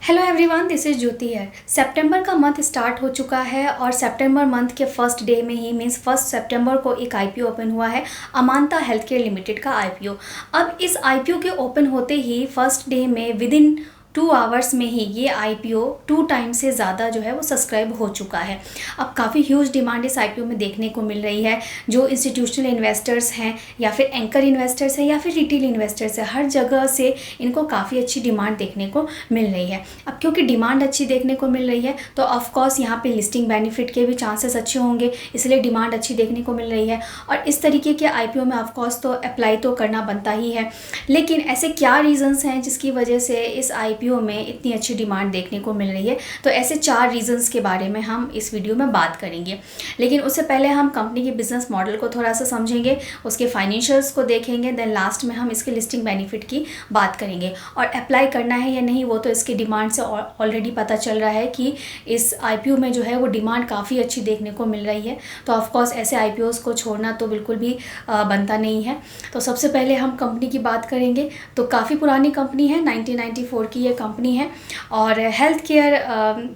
Hello everyone, this is ज्योति है। सितंबर का month start हो चुका है और सितंबर मंथ के फर्स्ट डे में ही मींस 1 सितंबर को एक आईपीओ ओपन हुआ है, अमांता हेल्थ केयर लिमिटेड का आईपीओ। अब इस आईपीओ के ओपन होते ही फर्स्ट डे में विद इन 2 आवर्स में ही ये आईपीओ 2 टाइम से ज़्यादा जो है वो सब्सक्राइब हो चुका है। अब काफ़ी ह्यूज डिमांड इस आईपीओ में देखने को मिल रही है। जो इंस्टीट्यूशनल इन्वेस्टर्स हैं या फिर एंकर इन्वेस्टर्स हैं या फिर रिटेल इन्वेस्टर्स हैं, हर जगह से इनको काफ़ी अच्छी डिमांड देखने को मिल रही है। अब क्योंकि डिमांड अच्छी देखने को मिल रही है तो ऑफकोर्स यहाँ पे लिस्टिंग बेनिफिट के भी चांसेस अच्छे होंगे, इसलिए डिमांड अच्छी देखने को मिल रही है। और इस तरीके के आईपीओ में ऑफकोर्स तो अप्लाई तो करना बनता ही है। लेकिन ऐसे क्या रीज़न्स हैं जिसकी वजह से इस आईपीओ में इतनी अच्छी डिमांड देखने को मिल रही है, तो ऐसे 4 रीजंस के बारे में हम इस वीडियो में बात करेंगे। लेकिन उससे पहले हम कंपनी के बिजनेस मॉडल को थोड़ा सा समझेंगे, उसके फाइनेंशियल्स को देखेंगे, देन लास्ट में हम इसके लिस्टिंग बेनिफिट की बात करेंगे। और अप्लाई करना है या नहीं वो तो इसकी डिमांड से ऑलरेडी पता चल रहा है कि इस आईपीओ में जो है वो डिमांड काफ़ी अच्छी देखने को मिल रही है। तो ऑफकोर्स ऐसे आईपीओस को छोड़ना तो बिल्कुल भी बनता नहीं है। तो सबसे पहले हम कंपनी की बात करेंगे। तो काफ़ी पुरानी कंपनी है, 1994 की ये कंपनी है और हेल्थ केयर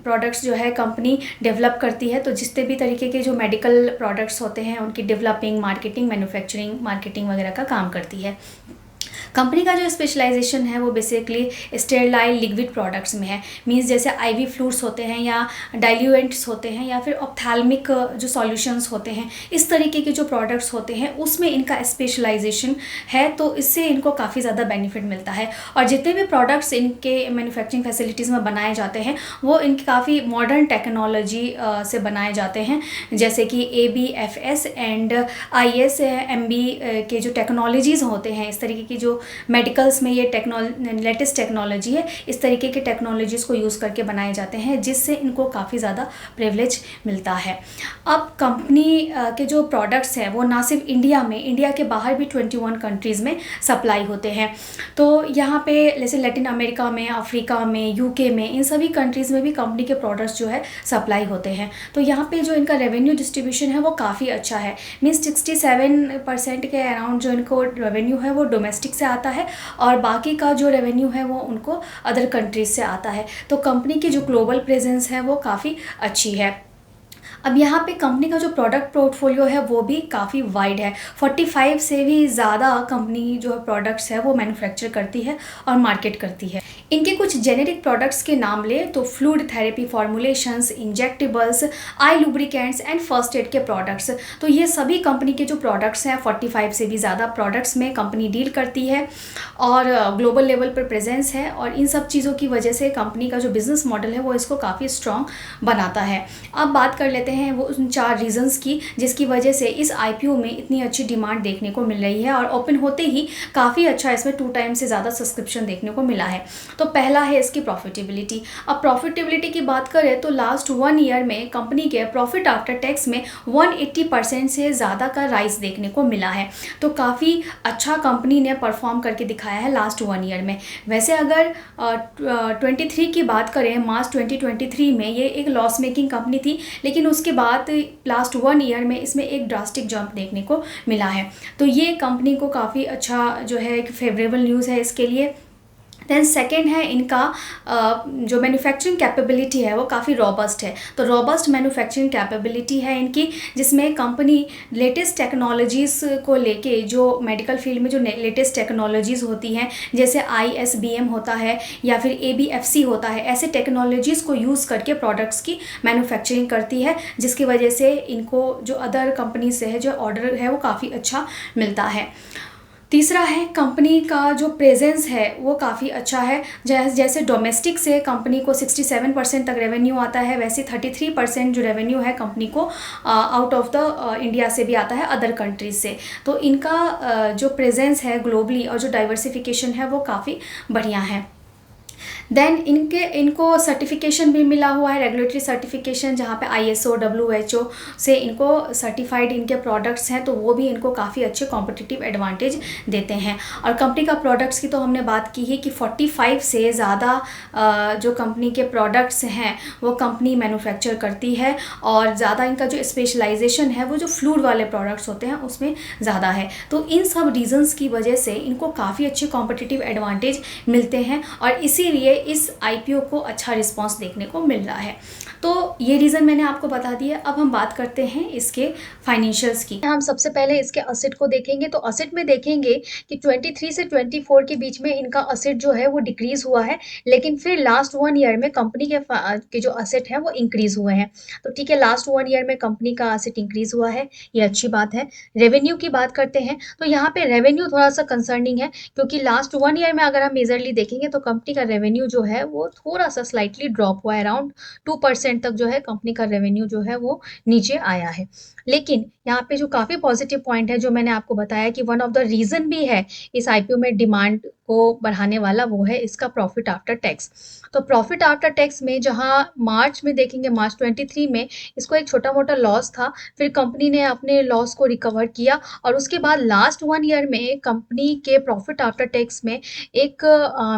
प्रोडक्ट्स जो है कंपनी डेवलप करती है। तो जितने भी तरीके के जो मेडिकल प्रोडक्ट्स होते हैं उनकी डेवलपिंग, मार्केटिंग, मैन्युफैक्चरिंग, मार्केटिंग वगैरह का काम करती है। कंपनी का जो स्पेशलाइजेशन है वो बेसिकली स्टेरलाइल लिक्विड प्रोडक्ट्स में है। मींस जैसे आईवी फ्लूइड्स होते हैं या डाइल्यूएंट्स होते हैं या फिर ऑप्थेल्मिक जो सॉल्यूशंस होते हैं, इस तरीके के जो प्रोडक्ट्स होते हैं उसमें इनका स्पेशलाइजेशन है। तो इससे इनको काफ़ी ज़्यादा बेनिफिट मिलता है। और जितने भी प्रोडक्ट्स इनके मैन्युफैक्चरिंग फैसिलिटीज़ में बनाए जाते हैं वो इनकी काफ़ी मॉडर्न टेक्नोलॉजी से बनाए जाते हैं, जैसे कि ABFS एंड ISMB के जो टेक्नोलॉजीज़ होते हैं। इस तरीके की जो मेडिकल्स में ये लेटेस्ट टेक्नोलॉजी है, इस तरीके के टेक्नोलॉजीज़ को यूज़ करके बनाए जाते हैं, जिससे इनको काफ़ी ज़्यादा प्रिविलेज मिलता है। अब कंपनी के जो प्रोडक्ट्स हैं वो ना सिर्फ इंडिया में, इंडिया के बाहर भी 21 कंट्रीज़ में सप्लाई होते हैं। तो यहाँ पे जैसे लैटिन अमेरिका में, अफ्रीका में, UK में, इन सभी कंट्रीज़ में भी कंपनी के प्रोडक्ट्स जो है सप्लाई होते हैं। तो यहाँ पे जो इनका रेवेन्यू डिस्ट्रीब्यूशन है वो काफ़ी अच्छा है। मीन्स 67% के अराउंड जो इनको रेवेन्यू है वो डोमेस्टिक से आता है और बाकी का जो रेवेन्यू है वो उनको अदर कंट्रीज से आता है। तो कंपनी की जो ग्लोबल प्रेजेंस है वो काफ़ी अच्छी है। अब यहाँ पे कंपनी का जो प्रोडक्ट पोर्टफोलियो है वो भी काफ़ी वाइड है। 45 से भी ज़्यादा कंपनी जो प्रोडक्ट्स है वो मैन्युफैक्चर करती है और मार्केट करती है। इनके कुछ जेनेरिक प्रोडक्ट्स के नाम ले तो fluid therapy formulations, injectables, I lubricants and first aid के प्रोडक्ट्स। तो ये सभी कंपनी के जो प्रोडक्ट्स हैं 45 से भी ज़्यादा प्रोडक्ट्स में कंपनी डील करती है और ग्लोबल लेवल पर प्रेजेंस है। और इन सब चीज़ों की वजह से कंपनी का जो बिज़नेस मॉडल है वो इसको काफ़ी स्ट्रॉन्ग बनाता है। अब बात कर लेते हैं वो उन 4 रीजंस की जिसकी वजह से इस आईपीओ में इतनी अच्छी डिमांड देखने को मिल रही है और ओपन होते ही काफ़ी अच्छा इसमें 2 टाइम से ज़्यादा सब्सक्रिप्शन देखने को मिला है। तो पहला है इसकी प्रॉफिटेबिलिटी। अब प्रॉफिटेबिलिटी की बात करें तो लास्ट 1 ईयर में कंपनी के प्रॉफिट आफ्टर टैक्स में 180% से ज़्यादा का राइज देखने को मिला है। तो काफ़ी अच्छा कंपनी ने परफॉर्म करके दिखाया है लास्ट 1 ईयर में। वैसे अगर 23 की बात करें, मार्च 2023 में ये एक लॉस मेकिंग कंपनी थी, लेकिन उसके बाद लास्ट 1 ईयर में इसमें एक ड्रास्टिक जंप देखने को मिला है। तो ये कंपनी को काफ़ी अच्छा जो है एक फेवरेबल न्यूज़ है इसके लिए। देन सेकेंड है इनका जो मैन्युफैक्चरिंग कैपेबिलिटी है वो काफ़ी रॉबस्ट है। तो रॉबस्ट मैन्युफैक्चरिंग कैपेबिलिटी है इनकी, जिसमें कंपनी लेटेस्ट टेक्नोलॉजीज़ को लेके जो मेडिकल फील्ड में जो लेटेस्ट टेक्नोलॉजीज़ होती हैं, जैसे ISBM होता है या फिर ABFC होता है, ऐसे टेक्नोलॉजीज़ को यूज़ करके प्रोडक्ट्स की मैन्युफैक्चरिंग करती है, जिसकी वजह से इनको जो अदर कंपनी से है जो ऑर्डर है वो काफ़ी अच्छा मिलता है। तीसरा है कंपनी का जो प्रेजेंस है वो काफ़ी अच्छा है। जैसे डोमेस्टिक से कंपनी को 67% तक रेवेन्यू आता है, वैसे 33% जो रेवेन्यू है कंपनी को आउट ऑफ द इंडिया से भी आता है, अदर कंट्रीज से। तो इनका जो प्रेजेंस है ग्लोबली और जो डाइवर्सिफिकेशन है वो काफ़ी बढ़िया है। देन इनको सर्टिफिकेशन भी मिला हुआ है, रेगुलेटरी सर्टिफिकेशन, जहाँ पे ISO WHO से इनको सर्टिफाइड इनके प्रोडक्ट्स हैं। तो वो भी इनको काफ़ी अच्छे कॉम्पिटिटिव एडवांटेज देते हैं। और कंपनी का प्रोडक्ट्स की तो हमने बात की ही कि 45 से ज़्यादा जो कंपनी के प्रोडक्ट्स हैं वो कंपनी मैन्युफैक्चर करती है और ज़्यादा इनका जो स्पेशलाइजेशन है वो जो फ्लूइड वाले प्रोडक्ट्स होते हैं उसमें ज़्यादा है। तो इन सब रीजंस की वजह से इनको काफ़ी अच्छे कॉम्पिटिटिव एडवांटेज मिलते हैं और इसी इसीलिए इस आईपीओ को अच्छा रिस्पांस देखने को मिल रहा है। तो ये रीज़न मैंने आपको बता दिया। अब हम बात करते हैं इसके फाइनेंशियल्स की। हम सबसे पहले इसके असेट को देखेंगे, तो असेट में देखेंगे कि 23 से 24 के बीच में इनका असेट जो है वो डिक्रीज़ हुआ है, लेकिन फिर लास्ट 1 ईयर में कंपनी के जो असेट हैं वो इंक्रीज़ हुए हैं। तो ठीक है, लास्ट 1 ईयर में कंपनी का असेट इंक्रीज़ हुआ है, ये अच्छी बात है। रेवेन्यू की बात करते हैं, तो यहाँ पे रेवेन्यू थोड़ा-सा कंसर्निंग है, क्योंकि लास्ट 1 ईयर में अगर हम मेजरली देखेंगे तो कंपनी का रेवेन्यू जो है वो थोड़ा-सा स्लाइटली ड्रॉप हुआ है, अराउंड 2% तक जो है कंपनी का रेवेन्यू जो है वो नीचे आया है। लेकिन यहाँ पे जो काफ़ी पॉजिटिव पॉइंट है, जो मैंने आपको बताया कि वन ऑफ द रीज़न भी है इस आईपीओ में डिमांड को बढ़ाने वाला, वो है इसका प्रॉफिट आफ्टर टैक्स। तो प्रॉफिट आफ्टर टैक्स में जहाँ मार्च में देखेंगे, मार्च 23 में इसको एक छोटा-मोटा लॉस था, फिर कंपनी ने अपने लॉस को रिकवर किया और उसके बाद लास्ट 1 ईयर में कंपनी के प्रॉफिट आफ्टर टैक्स में एक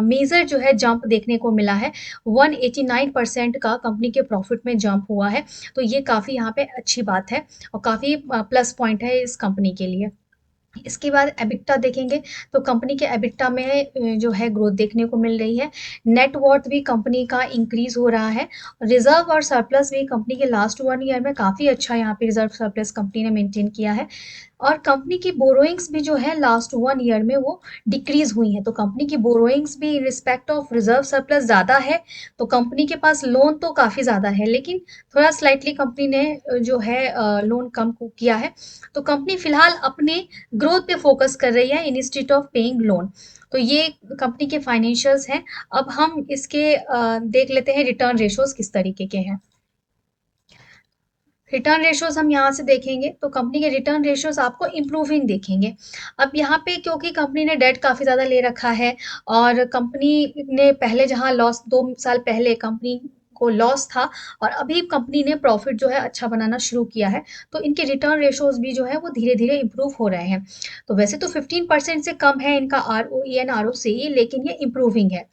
मेजर जो है जंप देखने को मिला है। 189% का कंपनी के प्रॉफिट में जंप हुआ है। तो ये काफ़ी यहाँ पे अच्छी बात है और काफ़ी प्लस पॉइंट है इस कंपनी के लिए। इसके बाद एबिटा देखेंगे, तो कंपनी के एबिटा में जो है ग्रोथ देखने को मिल रही है। नेट वर्थ भी कंपनी का इंक्रीज़ हो रहा है। रिज़र्व और सरप्लस भी कंपनी के लास्ट 1 ईयर में काफ़ी अच्छा यहाँ पे रिज़र्व सरप्लस कंपनी ने मेंटेन किया है। और कंपनी की बोरोइंग्स भी जो है लास्ट 1 ईयर में वो डिक्रीज़ हुई हैं। तो कंपनी की बोरोइंग्स भी in respect of reserve surplus ज़्यादा है, तो कंपनी के पास लोन तो काफ़ी ज़्यादा है, लेकिन थोड़ा स्लाइटली कंपनी ने जो है लोन कम किया है। तो कंपनी फ़िलहाल अपने ग्रोथ पे फोकस कर रही है इंस्टेड ऑफ पेइंग लोन। तो ये कंपनी के फाइनेंशियल्स हैं। अब हम इसके देख लेते हैं रिटर्न रेशियोज़ किस तरीके के हैं। रिटर्न रेशियोज़ हम यहाँ से देखेंगे, तो कंपनी के रिटर्न रेशियोज़ आपको इम्प्रूविंग दिखेंगे। अब यहाँ पे क्योंकि कंपनी ने डेट काफ़ी ज़्यादा ले रखा है और कंपनी ने पहले जहाँ लॉस 2 साल पहले कंपनी को लॉस था और अभी कंपनी ने प्रॉफिट जो है अच्छा बनाना शुरू किया है, तो इनके रिटर्न रेशियोज़ भी जो है वो धीरे-धीरे इम्प्रूव हो रहे हैं। तो वैसे तो 15% से कम है इनका आरओई एंड आरओसीई, लेकिन ये इम्प्रूविंग है।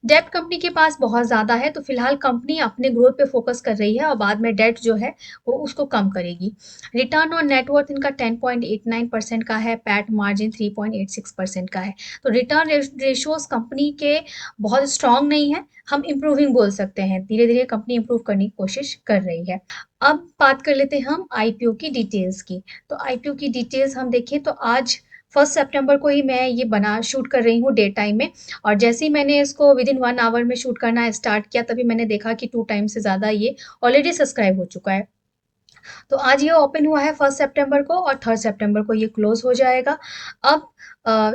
डेब्ट कंपनी के पास बहुत ज़्यादा है, तो फिलहाल कंपनी अपने ग्रोथ पे फोकस कर रही है और बाद में डेट जो है वो उसको कम करेगी। रिटर्न ऑन नेटवर्थ इनका 10.89% का है, पैट मार्जिन 3.86% का है। तो रिटर्न रेशियोज़ कंपनी के बहुत स्ट्रॉन्ग नहीं है, हम इम्प्रूविंग बोल सकते हैं। धीरे-धीरे कंपनी इम्प्रूव करने की कोशिश कर रही है। अब बात कर लेते हैं हम आईपीओ की डिटेल्स की। तो आईपीओ की डिटेल्स हम देखें तो आज 1 सितंबर को ही मैं ये शूट कर रही हूँ डे टाइम में, और जैसे ही मैंने इसको विदिन 1 आवर में शूट करना स्टार्ट किया, तभी मैंने देखा कि 2 टाइम से ज़्यादा ये ऑलरेडी सब्सक्राइब हो चुका है। तो आज ये ओपन हुआ है 1 सितंबर को और 3 सितंबर को ये क्लोज़ हो जाएगा। अब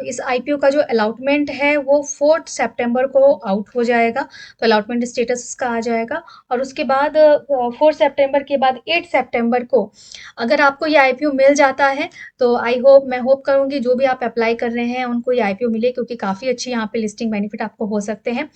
इस आईपीओ का जो अलॉटमेंट है वो 4 सितंबर को आउट हो जाएगा, तो अलॉटमेंट स्टेटस इसका आ जाएगा और उसके बाद 4 सितंबर के बाद 8 सितंबर को अगर आपको ये आईपीओ मिल जाता है, तो मैं होप करूँगी जो भी आप अप्लाई कर रहे हैं उनको ये आईपीओ मिले, क्योंकि काफ़ी अच्छी यहाँ पे लिस्टिंग बेनिफिट आपको हो सकते हैं।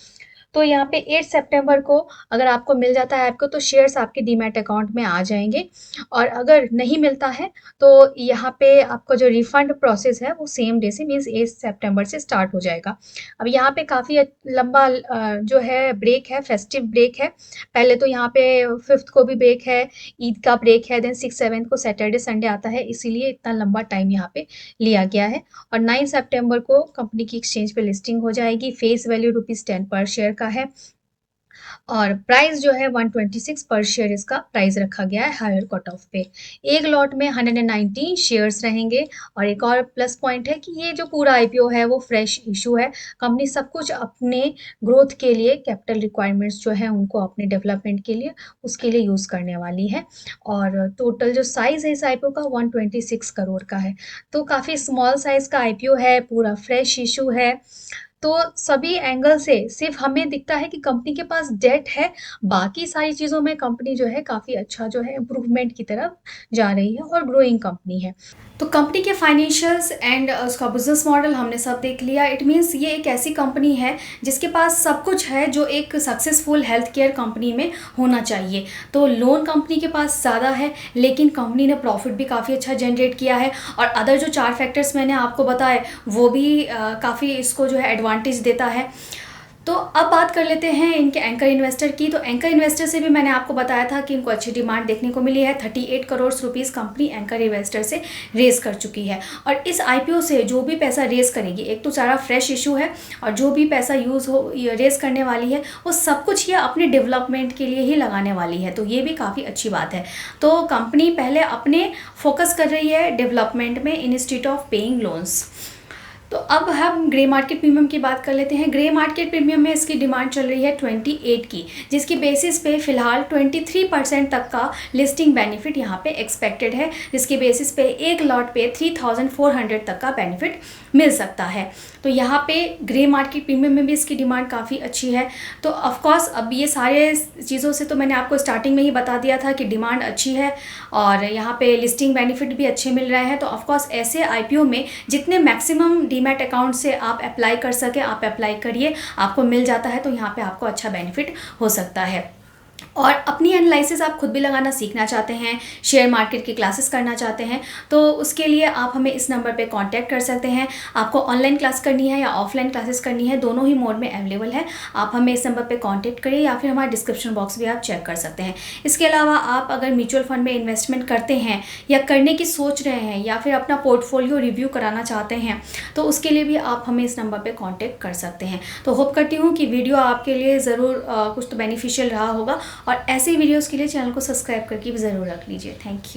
तो यहाँ पे 8 सितंबर को अगर आपको मिल जाता है आपको, तो शेयर्स आपके डीमैट अकाउंट में आ जाएंगे, और अगर नहीं मिलता है तो यहाँ पे आपका जो रिफंड प्रोसेस है वो सेम डे से मीन्स 8 सितंबर से स्टार्ट हो जाएगा। अब यहाँ पे काफ़ी लंबा जो है ब्रेक है, फेस्टिव ब्रेक है। पहले तो यहाँ पे 5th को भी ब्रेक है, ईद का ब्रेक है, देन 6-7 को सैटरडे संडे आता है, इसीलिए इतना लंबा टाइम यहाँ पे लिया गया है। और 9 सितंबर को कंपनी की एक्सचेंज पे लिस्टिंग हो जाएगी। फेस वैल्यू ₹10 पर शेयर का है और प्राइस जो है 126 पर शेयर इसका प्राइस रखा गया है हायर कट ऑफ पे। एक लॉट में 119 शेयर्स रहेंगे। और एक और प्लस पॉइंट है कि ये जो पूरा आईपीओ है वो फ्रेश इशू है। कंपनी सब कुछ अपने ग्रोथ के लिए, कैपिटल रिक्वायरमेंट्स जो है उनको अपने डेवलपमेंट के लिए उसके लिए यूज़ करने वाली है। और टोटल जो साइज़ है इस आईपीओ का 126 करोड़ का है, तो काफ़ी स्मॉल साइज़ का आईपीओ है, पूरा फ्रेश इशू है। तो सभी एंगल से सिर्फ हमें दिखता है कि कंपनी के पास डेट है, बाकी सारी चीज़ों में कंपनी जो है काफ़ी अच्छा जो है इम्प्रूवमेंट की तरफ जा रही है और ग्रोइंग कंपनी है। तो कंपनी के फाइनेंशियल्स एंड उसका बिजनेस मॉडल हमने सब देख लिया। इट मीन्स ये एक ऐसी कंपनी है जिसके पास सब कुछ है जो एक सक्सेसफुल हेल्थ केयर कंपनी में होना चाहिए। तो लोन कंपनी के पास ज़्यादा है, लेकिन कंपनी ने प्रॉफिट भी काफ़ी अच्छा जनरेट किया है, और अदर जो 4 फैक्टर्स मैंने आपको बताए वो भी काफ़ी इसको जो है एडवांटेज देता है। तो अब बात कर लेते हैं इनके एंकर इन्वेस्टर की। तो एंकर इन्वेस्टर से भी मैंने आपको बताया था कि इनको अच्छी डिमांड देखने को मिली है। 38 crore rupees company anchor investor से रेज कर चुकी है। और इस आईपीओ से जो भी पैसा रेज करेगी, एक तो सारा फ्रेश इशू है, और जो भी पैसा रेज करने वाली है वो सब कुछ ये अपने डेवलपमेंट के लिए ही लगाने वाली है। तो ये भी काफ़ी अच्छी बात है। तो कंपनी पहले अपने फोकस कर रही है डेवलपमेंट में इंस्टीट्यूट ऑफ पेइंग लोन्स। तो अब हम ग्रे मार्केट प्रीमियम की बात कर लेते हैं। ग्रे मार्केट प्रीमियम में इसकी डिमांड चल रही है 28 की, जिसकी बेसिस पे फिलहाल 23% तक का लिस्टिंग बेनिफिट यहाँ पे एक्सपेक्टेड है, जिसकी बेसिस पे एक लॉट पे 3400 तक का बेनिफिट मिल सकता है। तो यहाँ पे ग्रे मार्केट प्रीमियम में भी इसकी डिमांड काफ़ी अच्छी है। तो ऑफकोर्स अब ये सारे चीज़ों से तो मैंने आपको स्टार्टिंग में ही बता दिया था कि डिमांड अच्छी है और यहाँ पे लिस्टिंग बेनिफिट भी अच्छे मिल रहे हैं। तो ऑफकोर्स ऐसे आईपीओ में जितने मैक्सिमम डीमैट अकाउंट से आप अप्लाई कर सके आप अप्लाई करिए, आपको मिल जाता है तो यहाँ पे आपको अच्छा बेनिफिट हो सकता है। और अपनी एनालिसिस आप खुद भी लगाना सीखना चाहते हैं, शेयर मार्केट की क्लासेस करना चाहते हैं, तो उसके लिए आप हमें इस नंबर पे कांटेक्ट कर सकते हैं। आपको ऑनलाइन क्लास करनी है या ऑफलाइन क्लासेस करनी है, दोनों ही मोड में अवेलेबल है। आप हमें इस नंबर पे कांटेक्ट करिए या फिर हमारा डिस्क्रिप्शन बॉक्स भी आप चेक कर सकते हैं। इसके अलावा आप अगर म्यूचुअल फंड में इन्वेस्टमेंट करते हैं या करने की सोच रहे हैं या फिर अपना पोर्टफोलियो रिव्यू कराना चाहते हैं, तो उसके लिए भी आप हमें इस नंबर पर कॉन्टैक्ट कर सकते हैं। तो होप करती हूँ कि वीडियो आपके लिए ज़रूर कुछ तो बेनिफिशियल रहा होगा, और ऐसे वीडियोस के लिए चैनल को सब्सक्राइब करके भी ज़रूर रख लीजिए। Thank you.